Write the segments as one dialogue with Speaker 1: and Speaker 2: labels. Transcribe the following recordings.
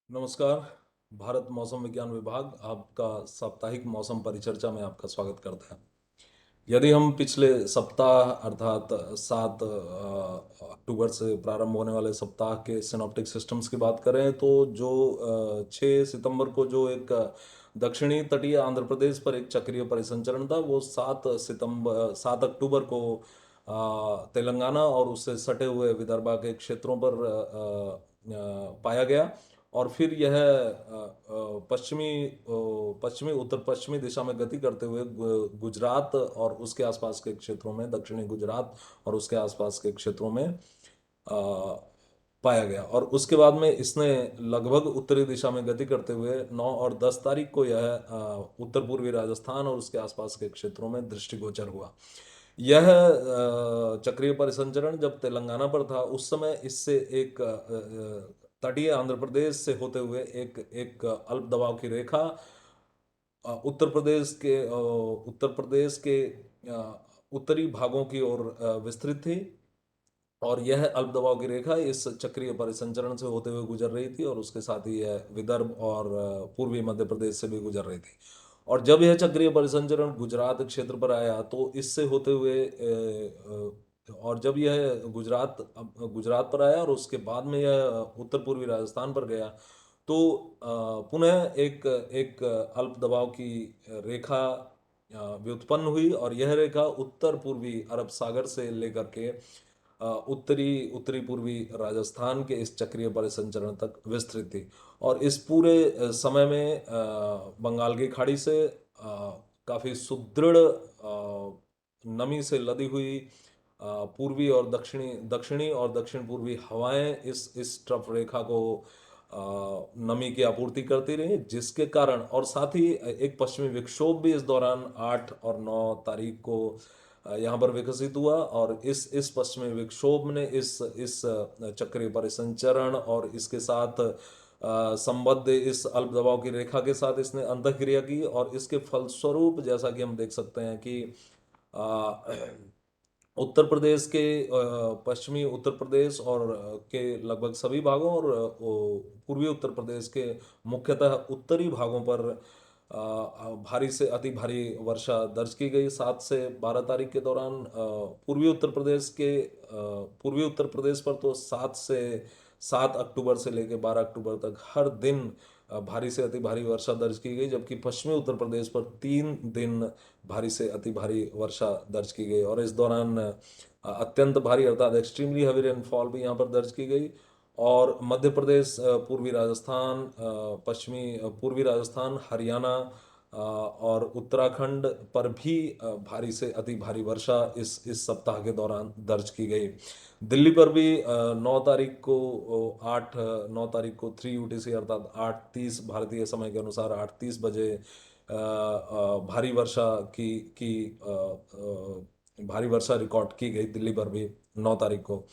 Speaker 1: नमस्कार। भारत मौसम विज्ञान विभाग आपका साप्ताहिक मौसम परिचर्चा में आपका स्वागत करता है। यदि हम पिछले सप्ताह अर्थात 7 अक्टूबर से प्रारंभ होने वाले सप्ताह के सिनॉप्टिक सिस्टम्स की बात करें तो जो 6 सितंबर को जो एक दक्षिणी तटीय आंध्र प्रदेश पर एक चक्रीय परिसंचरण था, वो 7 अक्टूबर को तेलंगाना और उससे सटे हुए विदर्भा के क्षेत्रों पर पाया गया। और फिर यह पश्चिमी उत्तर पश्चिमी दिशा में गति करते हुए गुजरात और उसके आसपास के क्षेत्रों में, दक्षिणी गुजरात और उसके आसपास के क्षेत्रों में पाया गया। और उसके बाद में इसने लगभग उत्तरी दिशा में गति करते हुए 9 और 10 तारीख को यह उत्तर पूर्वी राजस्थान और उसके आसपास के क्षेत्रों में दृष्टिगोचर हुआ। यह चक्रीय परिसंचरण जब तेलंगाना पर था, उस समय इससे एक तटीय आंध्र प्रदेश से होते हुए एक एक अल्प दबाव की रेखा उत्तर प्रदेश के उत्तरी भागों की ओर विस्तृत थी। और यह अल्प दबाव की रेखा इस चक्रीय परिसंचरण से होते हुए गुजर रही थी, और उसके साथ ही यह विदर्भ और पूर्वी मध्य प्रदेश से भी गुजर रही थी। और जब यह चक्रीय परिसंचरण गुजरात क्षेत्र पर आया तो इससे होते हुए और जब यह गुजरात पर आया और उसके बाद में यह उत्तर पूर्वी राजस्थान पर गया, तो पुनः एक एक अल्प दबाव की रेखा व्युत्पन्न हुई, और यह रेखा उत्तर पूर्वी अरब सागर से लेकर के उत्तरी उत्तरी पूर्वी राजस्थान के इस चक्रीय परिसंचरण तक विस्तृत थी। और इस पूरे समय में बंगाल की खाड़ी से काफी सुदृढ़ नमी से लदी हुई पूर्वी और दक्षिणी और दक्षिण पूर्वी हवाएं इस ट्रफ रेखा को नमी की आपूर्ति करती रही, जिसके कारण और साथ ही एक पश्चिमी विक्षोभ भी इस दौरान 8 और 9 तारीख को यहाँ पर विकसित हुआ। और इस पश्चिमी विक्षोभ ने इस चक्रीय परिसंचरण और इसके साथ संबद्ध इस अल्प दबाव की रेखा के साथ इसने अंतःक्रिया की, और इसके फलस्वरूप जैसा कि हम देख सकते हैं कि उत्तर प्रदेश के पश्चिमी उत्तर प्रदेश और के लगभग सभी भागों और पूर्वी उत्तर प्रदेश के मुख्यतः उत्तरी भागों पर भारी से अति भारी वर्षा दर्ज की गई 7 से 12 तारीख के दौरान। पूर्वी उत्तर प्रदेश पर तो 7 अक्टूबर से लेकर 12 अक्टूबर तक हर दिन भारी से अति भारी वर्षा दर्ज की गई, जबकि पश्चिमी उत्तर प्रदेश पर 3 दिन भारी से अति भारी वर्षा दर्ज की गई। और इस दौरान अत्यंत भारी अर्थात एक्सट्रीमली हैवी रेनफॉल भी यहाँ पर दर्ज की गई। और मध्य प्रदेश, पूर्वी राजस्थान, पूर्वी राजस्थान, हरियाणा और उत्तराखंड पर भी भारी से अति भारी वर्षा इस सप्ताह के दौरान दर्ज की गई। दिल्ली पर भी 9 तारीख को 3 UTC अर्थात 8:30 भारतीय समय के अनुसार 8:30 बजे भारी वर्षा की भारी वर्षा रिकॉर्ड की गई दिल्ली पर भी 9 तारीख को।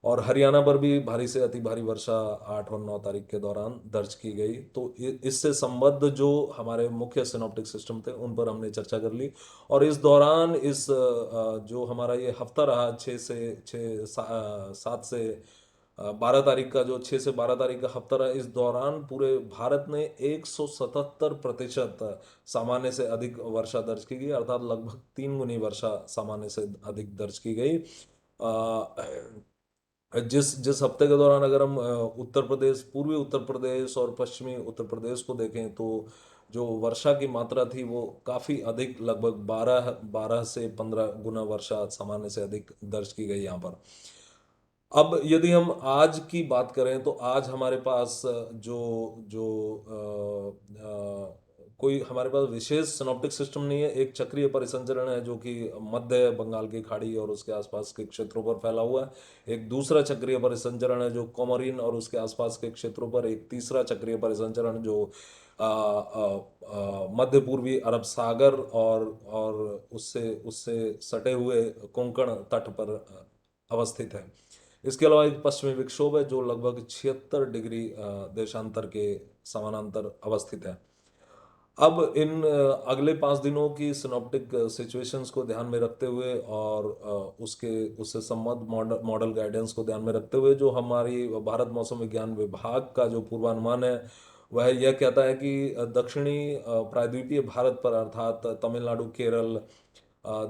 Speaker 1: और हरियाणा पर भी भारी से अति भारी वर्षा 8 और 9 तारीख के दौरान दर्ज की गई। तो इससे संबद्ध जो हमारे मुख्य सिनॉप्टिक सिस्टम थे उन पर हमने चर्चा कर ली। और इस दौरान जो हमारा ये हफ्ता रहा 7 से 12 तारीख का, जो 6 से 12 तारीख का हफ्ता रहा, इस दौरान पूरे भारत में 177% सामान्य से अधिक वर्षा दर्ज की गई, अर्थात लगभग 3 गुनी वर्षा सामान्य से अधिक दर्ज की गई। जिस जिस हफ्ते के दौरान अगर हम उत्तर प्रदेश, पूर्वी उत्तर प्रदेश और पश्चिमी उत्तर प्रदेश को देखें, तो जो वर्षा की मात्रा थी वो काफ़ी अधिक, लगभग 12 से 15 गुना वर्षा सामान्य से अधिक दर्ज की गई यहाँ पर। अब यदि हम आज की बात करें तो आज हमारे पास जो जो कोई हमारे पास विशेष सिनॉप्टिक सिस्टम नहीं है। एक चक्रीय परिसंचरण है जो कि मध्य बंगाल की खाड़ी और उसके आसपास के क्षेत्रों पर फैला हुआ है। एक दूसरा चक्रीय परिसंचरण है जो कोमोरिन और उसके आसपास के क्षेत्रों पर। एक तीसरा चक्रीय परिसंचरण जो मध्य पूर्वी अरब सागर और उससे उससे सटे हुए कोंकण तट पर अवस्थित है। इसके अलावा एक पश्चिमी विक्षोभ है जो लगभग 76 डिग्री देशांतर के समानांतर अवस्थित है। अब इन अगले 5 दिनों की सिनॉप्टिक सिचुएशंस को ध्यान में रखते हुए और उससे संबद्ध मॉडल मॉडल गाइडेंस को ध्यान में रखते हुए, जो हमारी भारत मौसम विज्ञान विभाग का जो पूर्वानुमान है वह यह कहता है कि दक्षिणी प्रायद्वीपीय भारत पर, अर्थात तमिलनाडु, केरल,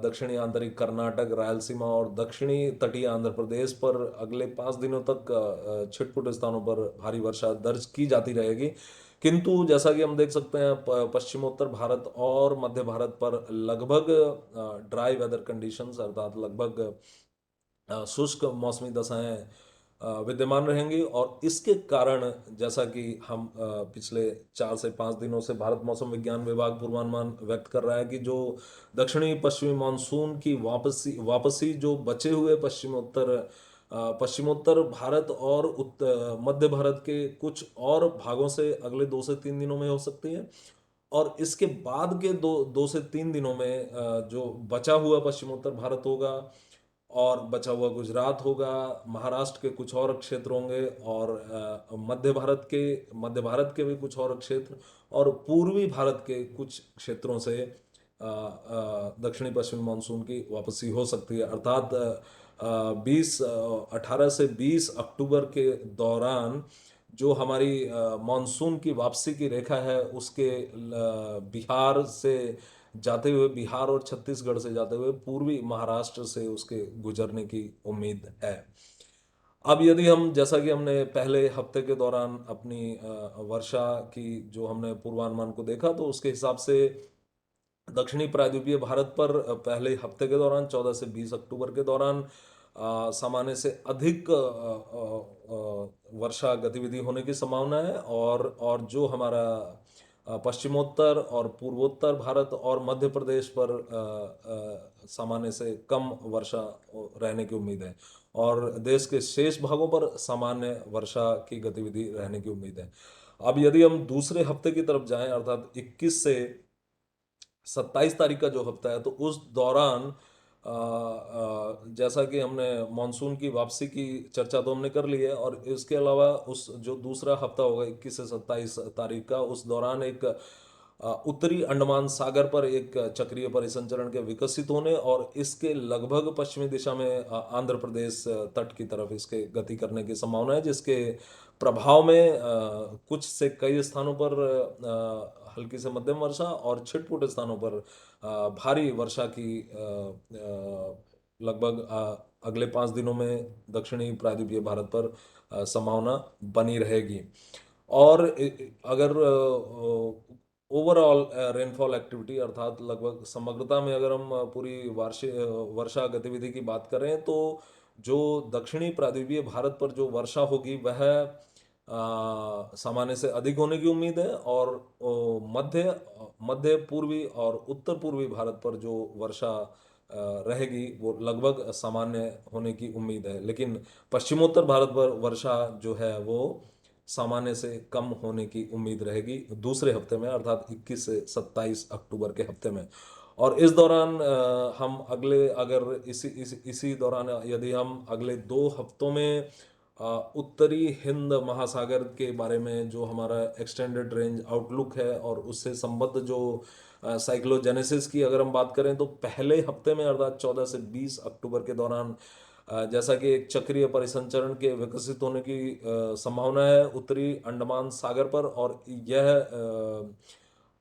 Speaker 1: दक्षिणी आंतरिक कर्नाटक, रायलसीमा और दक्षिणी तटीय आंध्र प्रदेश पर अगले 5 दिनों तक छिटपुट स्थानों पर भारी वर्षा दर्ज की जाती रहेगी। किंतु जैसा कि हम देख सकते हैं, पश्चिमोत्तर भारत और मध्य भारत पर लगभग ड्राई वेदर कंडीशंस, अर्थात लगभग शुष्क मौसमी दशाएं विद्यमान रहेंगी। और इसके कारण, जैसा कि हम पिछले 4 से 5 दिनों से भारत मौसम विज्ञान विभाग पूर्वानुमान व्यक्त कर रहा है कि जो दक्षिणी पश्चिमी मानसून की वापसी वापसी जो बचे हुए पश्चिमोत्तर भारत और मध्य भारत के कुछ और भागों से अगले 2 से 3 दिनों में हो सकती है। और इसके बाद के 2 से 3 दिनों में जो बचा हुआ पश्चिमोत्तर भारत होगा और बचा हुआ गुजरात होगा, महाराष्ट्र के कुछ और क्षेत्र होंगे, और मध्य भारत के भी कुछ और क्षेत्र, और पूर्वी भारत के कुछ क्षेत्रों से दक्षिणी पश्चिमी मानसून की वापसी हो सकती है। अर्थात 18 से 20 अक्टूबर के दौरान जो हमारी मानसून की वापसी की रेखा है, उसके बिहार से जाते हुए, बिहार और छत्तीसगढ़ से जाते हुए पूर्वी महाराष्ट्र से उसके गुजरने की उम्मीद है। अब यदि हम, जैसा कि हमने पहले हफ्ते के दौरान अपनी वर्षा की जो हमने पूर्वानुमान को देखा, तो उसके हिसाब से दक्षिणी प्रायद्वीपीय भारत पर पहले हफ्ते के दौरान 14 से 20 अक्टूबर के दौरान सामान्य से अधिक वर्षा गतिविधि होने की संभावना है। और जो हमारा पश्चिमोत्तर और पूर्वोत्तर भारत और मध्य प्रदेश पर सामान्य से कम वर्षा रहने की उम्मीद है, और देश के शेष भागों पर सामान्य वर्षा की गतिविधि रहने की उम्मीद है। अब यदि हम दूसरे हफ्ते की तरफ जाएं, अर्थात 21 से 27 तारीख का जो हफ्ता है, तो उस दौरान जैसा कि हमने मानसून की वापसी की चर्चा तो हमने कर ली है, और इसके अलावा उस जो दूसरा हफ्ता होगा 21 से 27 तारीख का, उस दौरान एक उत्तरी अंडमान सागर पर एक चक्रीय परिसंचरण के विकसित होने और इसके लगभग पश्चिमी दिशा में आंध्र प्रदेश तट की तरफ इसके गति करने की संभावना है, जिसके प्रभाव में कुछ से कई स्थानों पर हल्की से मध्यम वर्षा और छिटपुट स्थानों पर भारी वर्षा की लगभग अगले 5 दिनों में दक्षिणी प्रायद्वीपीय भारत पर संभावना बनी रहेगी। और अगर ओवरऑल रेनफॉल एक्टिविटी, अर्थात लगभग समग्रता में अगर हम पूरी वार्षिक वर्षा गतिविधि की बात करें, तो जो दक्षिणी प्रायद्वीपीय भारत पर जो वर्षा होगी वह सामान्य से अधिक होने की उम्मीद है। और मध्य मध्य पूर्वी और उत्तर पूर्वी भारत पर जो वर्षा रहेगी वो लगभग सामान्य होने की उम्मीद है। लेकिन पश्चिमोत्तर भारत पर वर्षा जो है वो सामान्य से कम होने की उम्मीद रहेगी दूसरे हफ्ते में, अर्थात 21 से 27 अक्टूबर के हफ्ते में। और इस दौरान हम अगले अगर इसी दौरान यदि हम अगले 2 हफ्तों में उत्तरी हिंद महासागर के बारे में जो हमारा एक्सटेंडेड रेंज आउटलुक है और उससे संबद्ध जो साइक्लोजेनेसिस की अगर हम बात करें, तो पहले हफ्ते में अर्थात 14 से 20 अक्टूबर के दौरान जैसा कि एक चक्रीय परिसंचरण के विकसित होने की संभावना है उत्तरी अंडमान सागर पर, और यह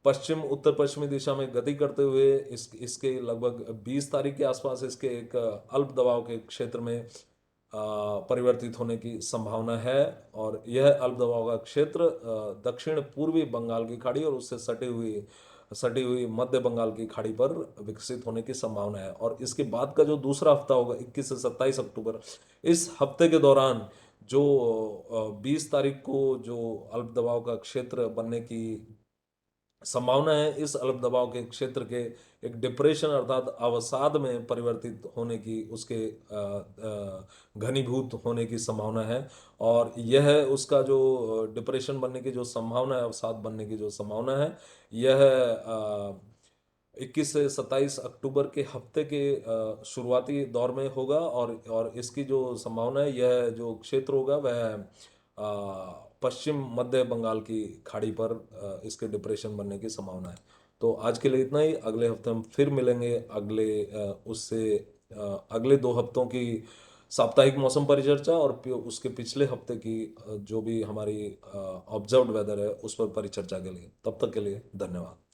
Speaker 1: पश्चिम उत्तर पश्चिमी दिशा में गति करते हुए इसके लगभग 20 तारीख के आसपास इसके एक अल्प दबाव के क्षेत्र में परिवर्तित होने की संभावना है। और यह अल्प दबाव का क्षेत्र दक्षिण पूर्वी बंगाल की खाड़ी और उससे सटी हुई मध्य बंगाल की खाड़ी पर विकसित होने की संभावना है। और इसके बाद का जो दूसरा हफ्ता होगा 21 से 27 अक्टूबर, इस हफ्ते के दौरान जो 20 तारीख को जो अल्प दबाव का क्षेत्र बनने की संभावना है, इस अल्प दबाव के क्षेत्र के एक डिप्रेशन अर्थात अवसाद में परिवर्तित होने की, उसके घनीभूत होने की संभावना है। और यह उसका जो डिप्रेशन बनने की जो संभावना है, अवसाद बनने की जो संभावना है, यह 21 से 27 अक्टूबर के हफ्ते के शुरुआती दौर में होगा। और इसकी जो संभावना है, यह जो क्षेत्र होगा वह पश्चिम मध्य बंगाल की खाड़ी पर इसके डिप्रेशन बनने की संभावना है। तो आज के लिए इतना ही। अगले हफ्ते हम फिर मिलेंगे अगले 2 हफ्तों की साप्ताहिक मौसम परिचर्चा और उसके पिछले हफ्ते की जो भी हमारी ऑब्जर्व्ड वेदर है उस पर परिचर्चा के लिए। तब तक के लिए धन्यवाद।